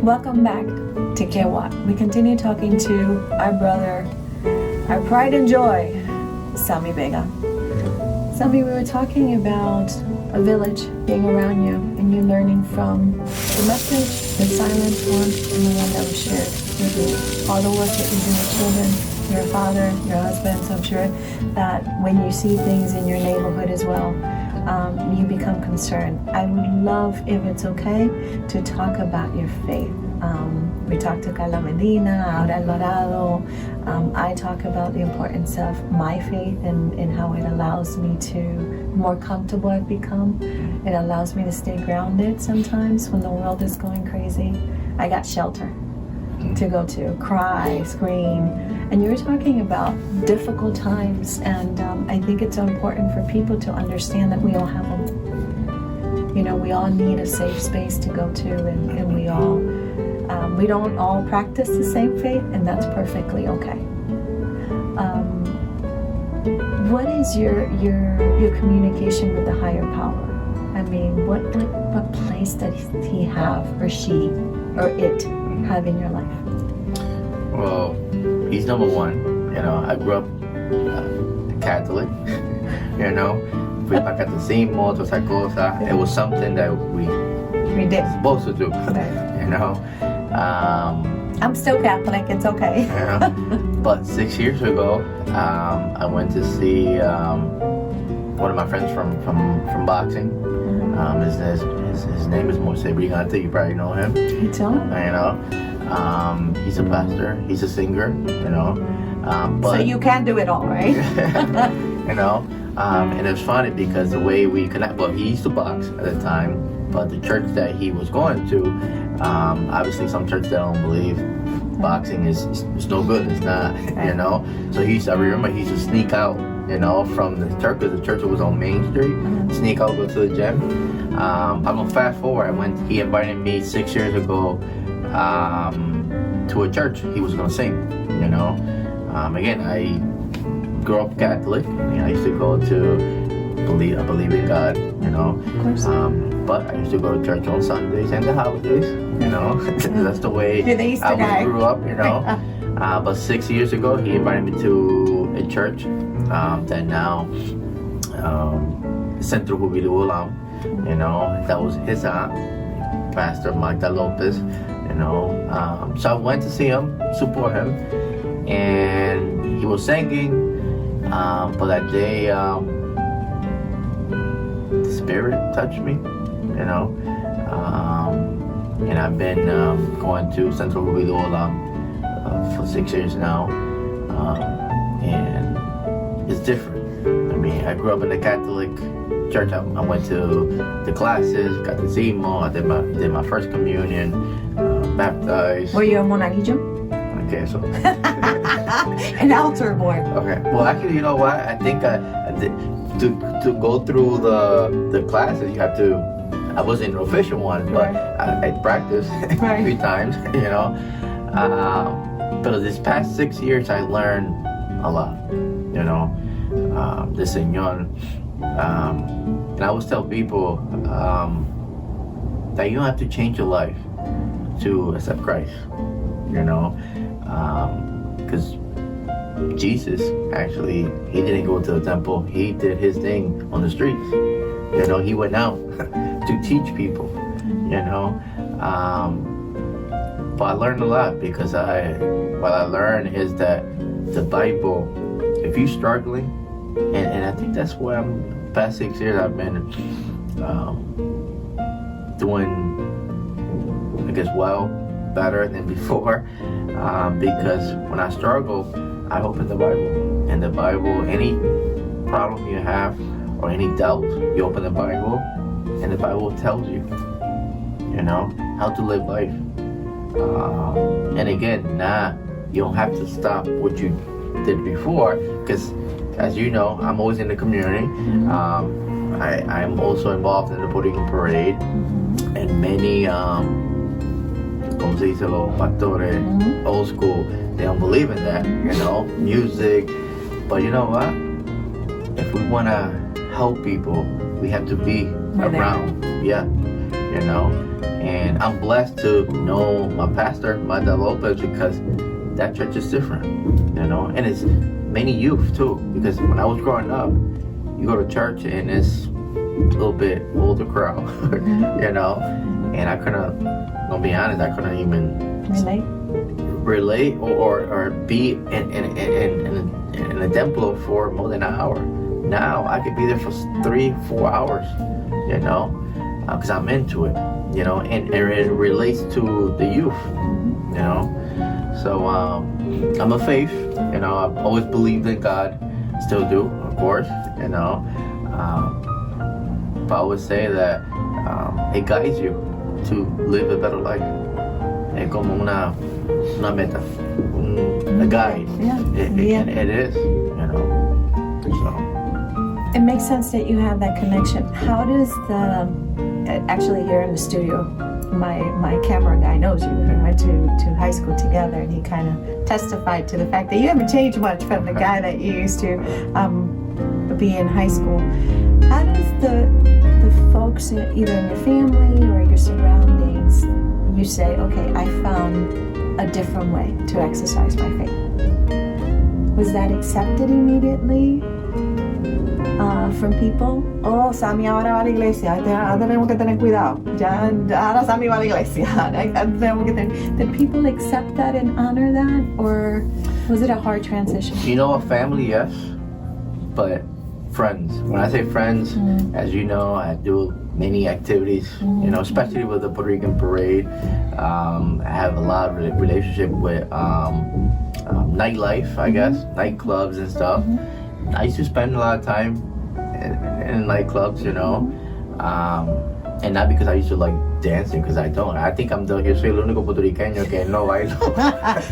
Welcome back to Get What. We continue talking to our brother, our pride and joy, Sammy Vega. Sammy, we were talking about a village being around you and you learning from the message, the silent one, and the one that was shared with you. All the work that you do with children, your father, your husband, so I'm sure that when you see things in your neighborhood as well, you become concerned. I would love, if it's okay, to talk about your faith. We talked to Carla Medina, Aura Alvarado. I talk about the importance of my faith and how it allows me to, more comfortable I've become. It allows me to stay grounded sometimes when the world is going crazy. I got shelter to go to, cry, scream. And you were talking about difficult times, and I think it's so important for people to understand that we all have them. You know, we all need a safe space to go to, and we don't all practice the same faith, and that's perfectly okay. What is your communication with the higher power? I mean, what place does he have, or she, or it have in your life? Well, he's number one. You know, I grew up Catholic. You know, fui para catecismo, toda esa cosa. It was something that we did supposed to do. Right. You know. I'm still Catholic. It's okay. You know? But 6 years ago, I went to see one of my friends from boxing. His name is Moise Brigante. You probably know him. You don't? You know, he's a pastor. He's a singer. You know, but so you can do it all, right? You know, and it's funny because the way we connect. Well, he used to box at the time, but the church that he was going to, obviously, some churches that don't believe boxing is no good. It's not. You know, so I remember he used to sneak out. You know, from the church, because the church was on Main Street. Sneak out, go to the gym. I'm gonna fast forward. He invited me 6 years ago to a church. He was gonna sing. You know, again, I grew up Catholic. I used to go to I believe in God. You know, of course. But I used to go to church on Sundays and the holidays. You know, that's the way I grew up. You know, but 6 years ago, he invited me to a church. That now Centro Jubiluolam, you know, that was his aunt, Pastor Magda Lopez, you know. So I went to see him, support him, and he was singing, but that day the Spirit touched me, you know, and I've been going to Centro Jubiluolam for 6 years now, and it's different. I mean, I grew up in a Catholic church. I went to the classes, catecismo. I did my first communion, baptized. Were you a monaguillo? Okay, so an altar boy. Okay. Well, actually, you know what? I think to go through the classes, you have to. I wasn't an official one, but I practiced 3 times. You know, but this past 6 years, I learned a lot. You know, the Señor, and I always tell people that you don't have to change your life to accept Christ, you know, because Jesus, actually, he didn't go to the temple. He did his thing on the streets. You know, he went out to teach people, you know, but I learned a lot because what I learned is that the Bible, if you're struggling, and I think that's where past 6 years I've been doing, I guess, better than before, because when I struggle, I open the Bible. And the Bible, any problem you have or any doubt, you open the Bible, and the Bible tells you, you know, how to live life. And again, you don't have to stop what you did before, because as you know, I'm always in the community. I'm also involved in the Puerto Rican parade, and many como se dice, los pastores, old school, they don't believe in that, you know, music. But you know what? If we want to help people, we have to be around. Yeah, you know. And I'm blessed to know my pastor, Mada Lopez, because that church is different, you know, and it's many youth too, because when I was growing up, you go to church and it's a little bit older crowd, you know, and I couldn't, gonna be honest, I couldn't even relate or be in a templo for more than an hour. Now I could be there for 3-4 hours, you know, because I'm into it, you know, and it relates to the youth, you know. So I'm a faith, you know. I've always believed in God, still do, of course, you know. But I would say that it guides you to live a better life. Es como una meta, a guide. Yeah. It is, you know. So it makes sense that you have that connection. How does actually here in the studio, my camera guy knows you. We went to high school together, and he kind of testified to the fact that you haven't changed much from the guy that you used to be in high school. How does the folks, either in your family or your surroundings, you say, okay, I found a different way to exercise my faith? Was that accepted immediately from people? Oh, Sammy ahora va a la iglesia. Ahora tenemos que tener cuidado. Ya ahora Sammy va a la iglesia. Did people accept that and honor that, or was it a hard transition? You know, a family, yes, but friends. When I say friends, as you know, I do many activities, you know, especially with the Puerto Rican parade. I have a lot of relationship with nightlife, I guess, nightclubs and stuff. I used to spend a lot of time in nightclubs, you know, and not because I used to like dancing, because I don't. I think yo soy el único puertorriqueño que no bailo.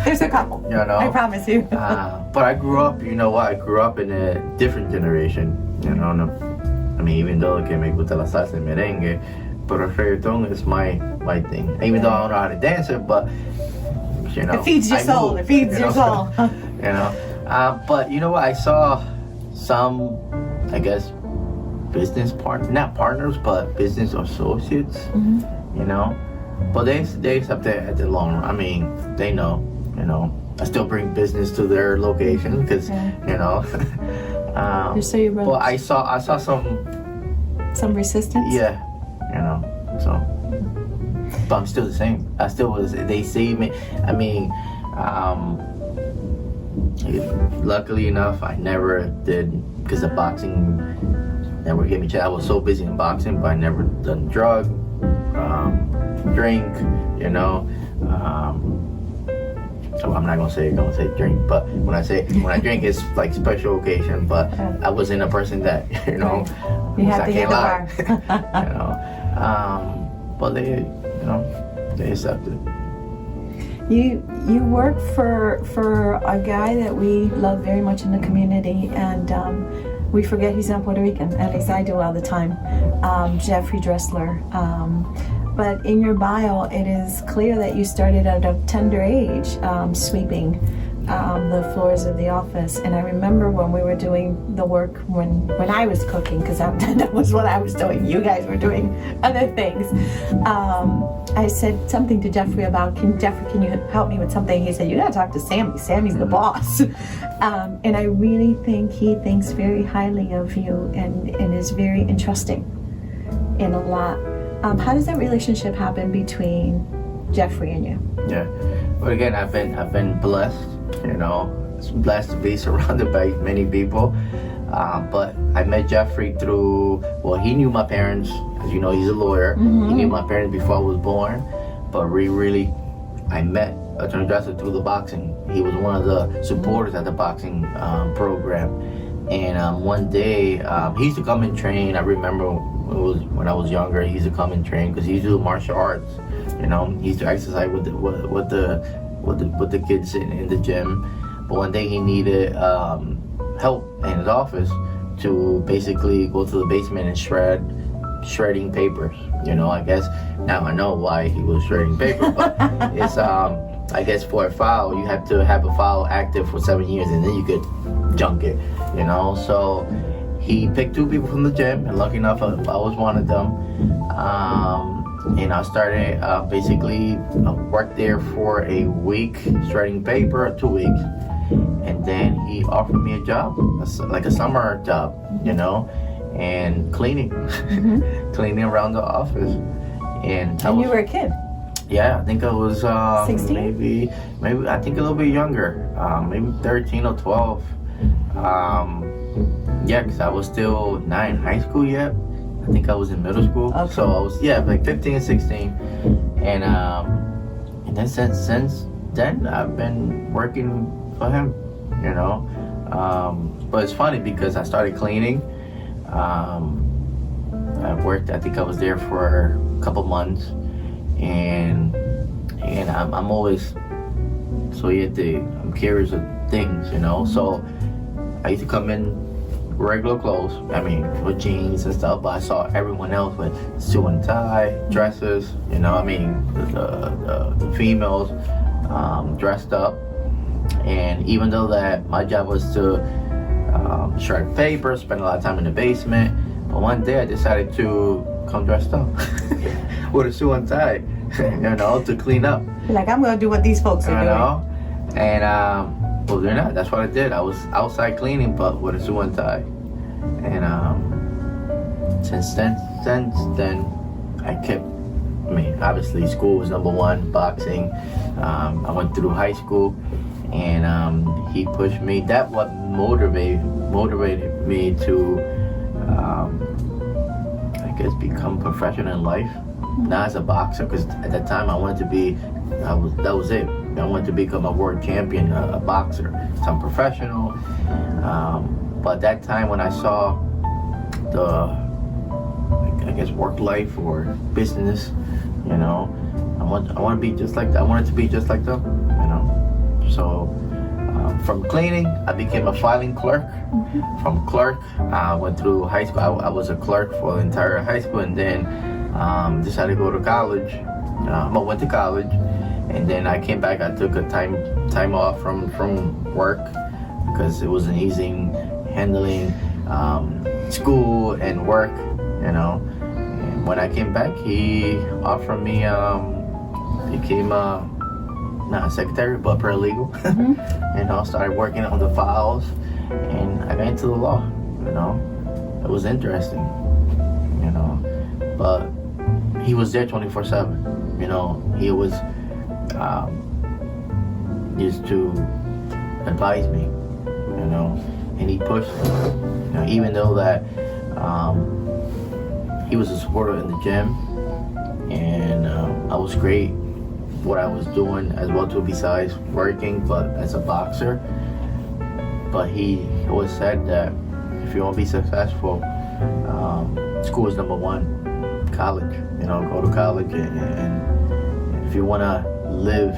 There's a couple, you know. I promise you. But I grew up, you know what, I grew up in a different generation, you know. I mean, even though que me gusta la salsa and merengue, but reggaeton is my thing. Even though I don't know how to dance it, but, you know. It feeds your soul, it feeds your soul. You know, but you know what, I saw some, I guess, business not partners, but business associates, you know, but they accept it at the long run. I mean, they know, you know, I still bring business to their location, because, you know, but I saw some resistance. Yeah, you know, so, but I'm still the same. I still was. They see me. I mean, luckily enough, I never did, because the boxing never gave me a chance. I was so busy in boxing, but I never done drug, drink, you know. So I'm not gonna say drink, but when I drink, it's like special occasion. But I wasn't a person that, you know, you have to hit the bar. You know, but they accepted. You work for a guy that we love very much in the community, and we forget he's not Puerto Rican. At least I do all the time. Jeffrey Dressler. But in your bio, it is clear that you started at a tender age sweeping the floors of the office. And I remember when we were doing the work when I was cooking, because that was what I was doing. You guys were doing other things. I said something to Jeffrey about, Jeffrey, can you help me with something? He said, you gotta talk to Sammy. Sammy's the boss. And I really think he thinks very highly of you and is very entrusting in a lot. How does that relationship happen between Jeffrey and you? Yeah, but again, I've been blessed, you know, blessed to be surrounded by many people. But I met Jeffrey through, he knew my parents, as you know, he's a lawyer. He knew my parents before I was born, but I met Attorney Dressler through the boxing. He was one of the supporters at the boxing program. And one day, he used to come and train. I remember when I was younger, he used to come and train, because he used to do martial arts. You know, he used to exercise with the kids in the gym. But one day he needed help in his office to basically go to the basement and shredding papers. You know, I guess now I know why he was shredding paper, but it's I guess for a file, you have to have a file active for 7 years, and then you could junk it, you know. So he picked 2 people from the gym, and lucky enough, I was one of them. And I started basically worked there for a week, shredding paper, 2 weeks. And then he offered me a job, like a summer job, you know, and cleaning, cleaning around the office. And you were a kid? Yeah, I think I was 16? maybe I think a little bit younger, maybe 13 or 12. Yeah, because I was still not in high school yet. I think I was in middle school. Okay. So I was, like 15, 16. And then since then, I've been working for him, you know. But it's funny because I started cleaning. I worked, I think I was there for a couple months. And I'm always, I'm curious of things, you know. So I used to come in regular clothes, I mean, with jeans and stuff, but I saw everyone else with suit and tie, dresses, you know, I mean, the females dressed up. And even though that my job was to shred paper, spend a lot of time in the basement, but one day I decided to come dressed up with a suit and tie, you know, to clean up. Like, I'm gonna do what these folks are doing. Know? And believe it or not, that's what I did. I was outside cleaning, but with a suit and tie. And since then, I kept. I mean, obviously, school was number one. Boxing. I went through high school, and he pushed me. That what motivated me to, I guess, become professional in life. Not as a boxer, because at that time I wanted to be. That was it. I wanted to become a world champion, a boxer. So I'm professional. But at that time when I saw the, I guess, work life or business, you know, I want to be just like that. I wanted to be just like them, you know. So from cleaning, I became a filing clerk. From clerk, I went through high school. I was a clerk for the entire high school, and then decided to go to college. I went to college. And then I came back. I took a time off from work because it wasn't easy handling school and work, you know. And when I came back, he offered me became not a secretary but paralegal. And I started working on the files, and I got into the law. You know, it was interesting. You know, but he was there 24/7. You know, he was. Used to advise me, you know, and he pushed me, you know, even though that he was a supporter in the gym, and I was great what I was doing as well too, besides working, but as a boxer. But he always said that if you want to be successful, school is number one. College, you know, go to college, and if you want to live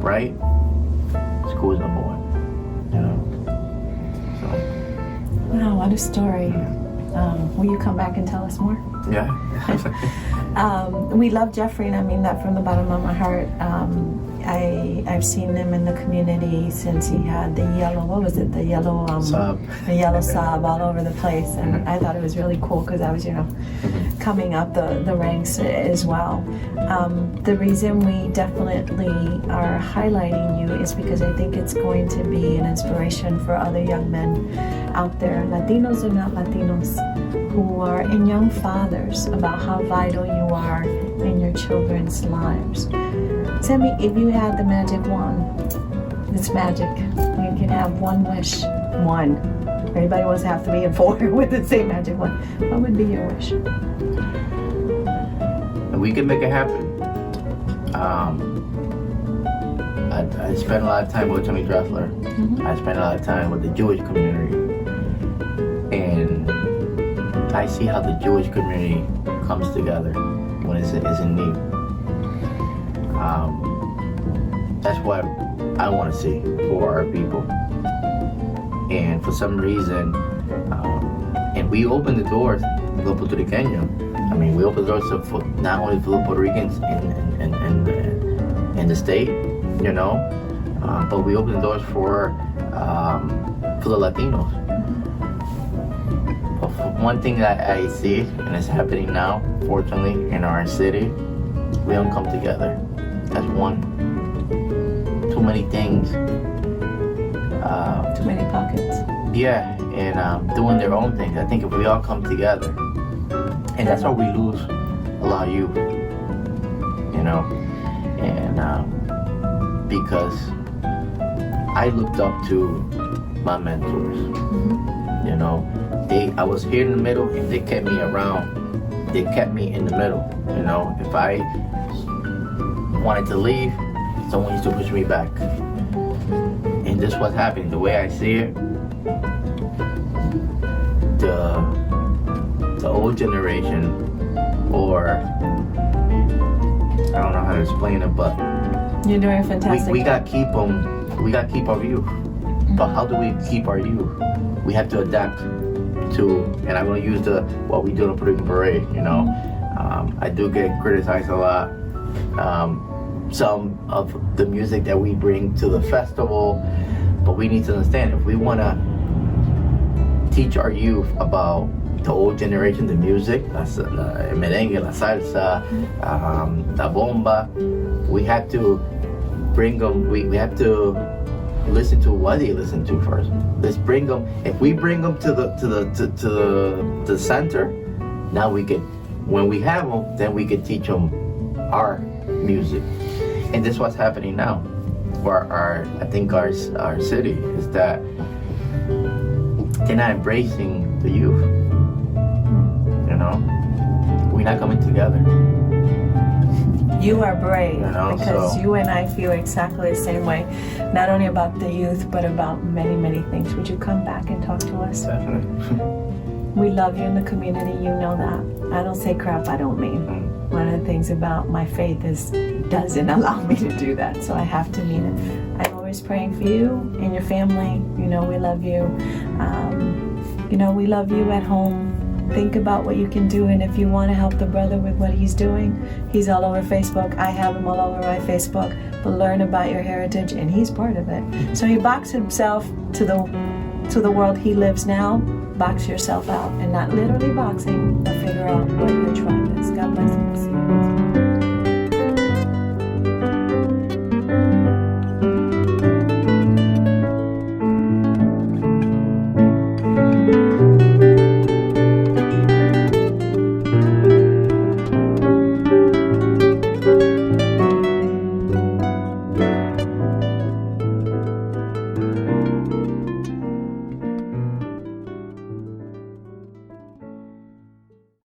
right, school is number one, you know. So. Wow, what a story. Will you come back and tell us more? Yeah. We love Jeffrey, and I mean that from the bottom of my heart. I've seen him in the community since he had the yellow, what was it? The yellow sob. The yellow sob all over the place, and I thought it was really cool because I was, you know, coming up the ranks as well. The reason we definitely are highlighting you is because I think it's going to be an inspiration for other young men out there, Latinos or not Latinos, who are in young fathers, about how vital you are in your children's lives. Sammy, if you had the magic wand, it's magic. You can have one wish. One. Everybody wants to have 3 and 4 with the same magic wand. What would be your wish? And we can make it happen. I spent a lot of time with Tommy Dressler. I spent a lot of time with the Jewish community. And I see how the Jewish community comes together when it's in need. That's what I want to see for our people. And for some reason, and we open the doors to Puerto Rican. I mean, we open the doors to not only for the Puerto Ricans in the state, you know, but we open the doors for the Latinos, one thing that I see, and it's happening now, fortunately, in our city, we don't come together as one. Too many things. Too many pockets. Yeah, and doing their own things. I think if we all come together, and that's where we lose a lot of youth, you know, and because I looked up to my mentors, you know, I was here in the middle, and they kept me around. They kept me in the middle, you know. If I wanted to leave, someone used to push me back. And this was happening. The way I see it, the old generation, or I don't know how to explain it, but you're doing fantastic. We got to keep them. We got to keep our youth. But how do we keep our youth? We have to adapt to, and I'm going to use what we do in a Puerto Rican parade, you know. I do get criticized a lot. Some of the music that we bring to the festival, but we need to understand, if we want to teach our youth about the old generation, the music, el merengue, la salsa, la bomba, we have to bring them, we have to listen to what they listen to first. Let's bring them. If we bring them to the center, now we can, when we have them, then we can teach them our music. And this is what's happening now for I think our city, is that they're not embracing the youth. You know, we're not coming together. You are brave, you know, because so, you and I feel exactly the same way, not only about the youth, but about many, many things. Would you come back and talk to us? Definitely. We love you in the community, you know that. I don't say crap I don't mean. One of the things about my faith is doesn't allow me to do that, so I have to mean it. I'm always praying for you and your family. You know we love you. You know we love you at home. Think about what you can do, and if you want to help the brother with what he's doing, he's all over Facebook. I have him all over my Facebook. But learn about your heritage, and he's part of it. So he boxed himself to the world he lives now. Box yourself out, and not literally boxing, but figure out what your tribe is. God bless you.